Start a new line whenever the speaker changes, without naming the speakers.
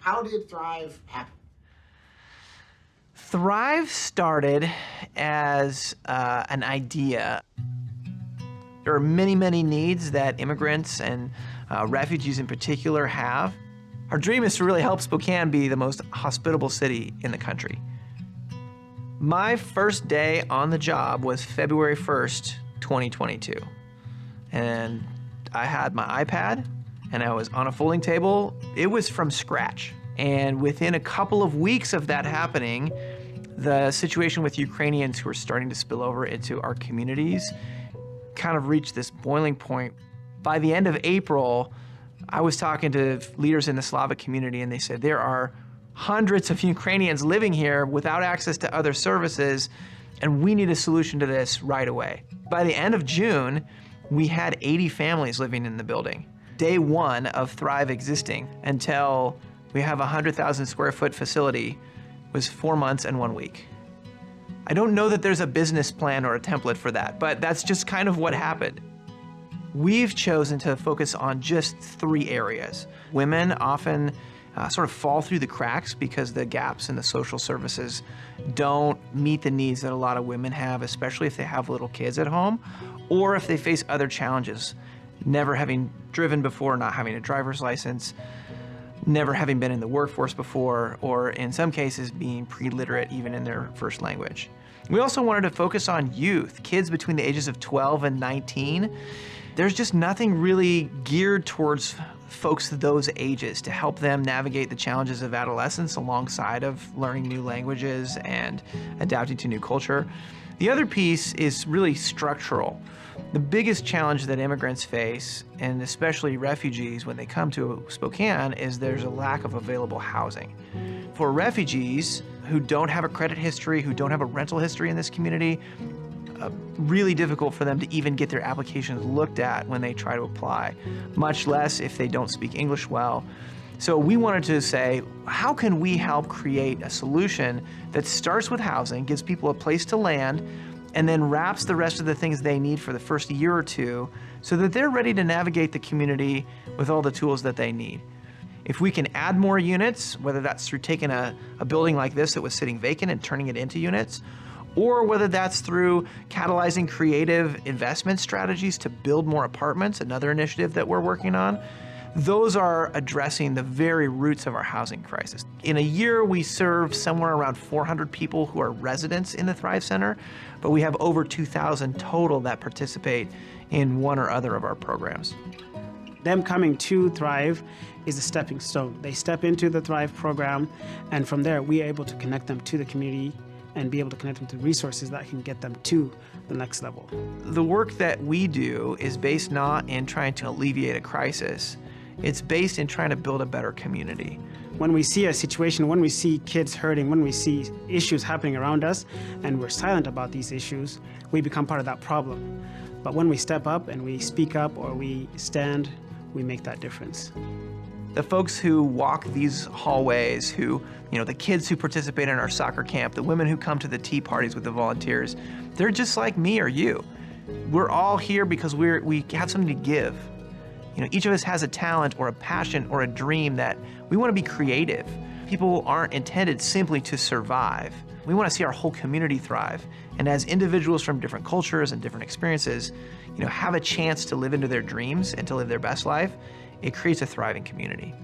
How did Thrive happen?
Thrive started as an idea. There are many, many needs that immigrants and refugees in particular have. Our dream is to really help Spokane be the most hospitable city in the country. My first day on the job was February 1st, 2022. And I had my iPad and I was on a folding table. It was from scratch. And within a couple of weeks of that happening, the situation with Ukrainians who are starting to spill over into our communities kind of reached this boiling point. By the end of April, I was talking to leaders in the Slavic community and they said there are hundreds of Ukrainians living here without access to other services, and we need a solution to this right away. By the end of June, we had 80 families living in the building. Day one of Thrive existing until we have a 100,000 square foot facility was 4 months and 1 week. I don't know that there's a business plan or a template for that, but that's just kind of what happened. We've chosen to focus on just 3 areas. Women often sort of fall through the cracks because the gaps in the social services don't meet the needs that a lot of women have, especially if they have little kids at home, or if they face other challenges, never having driven before, not having a driver's license, never having been in the workforce before, or in some cases being pre-literate even in their first language. We also wanted to focus on youth, kids between the ages of 12 and 19. There's just nothing really geared towards folks those ages to help them navigate the challenges of adolescence alongside of learning new languages and adapting to new culture. The other piece is really structural. The biggest challenge that immigrants face, and especially refugees when they come to Spokane, is there's a lack of available housing. For refugees who don't have a credit history, who don't have a rental history in this community, really difficult for them to even get their applications looked at when they try to apply, much less if they don't speak English well. So we wanted to say, how can we help create a solution that starts with housing, gives people a place to land, and then wraps the rest of the things they need for the first year or two so that they're ready to navigate the community with all the tools that they need. If we can add more units, whether that's through taking a building like this that was sitting vacant and turning it into units, or whether that's through catalyzing creative investment strategies to build more apartments, another initiative that we're working on, those are addressing the very roots of our housing crisis. In a year, we serve somewhere around 400 people who are residents in the Thrive Center, but we have over 2,000 total that participate in one or other of our programs.
Them coming to Thrive is a stepping stone. They step into the Thrive program, and from there, we are able to connect them to the community and be able to connect them to resources that can get them to the next level.
The work that we do is based not in trying to alleviate a crisis, it's based in trying to build a better community.
When we see a situation, when we see kids hurting, when we see issues happening around us, and we're silent about these issues, we become part of that problem. But when we step up and we speak up or we stand, we make that difference.
The folks who walk these hallways, the kids who participate in our soccer camp, the women who come to the tea parties with the volunteers, they're just like me or you. We're all here because we have something to give. Each of us has a talent or a passion or a dream that we want to be creative. People aren't intended simply to survive. We want to see our whole community thrive. And as individuals from different cultures and different experiences, have a chance to live into their dreams and to live their best life, it creates a thriving community.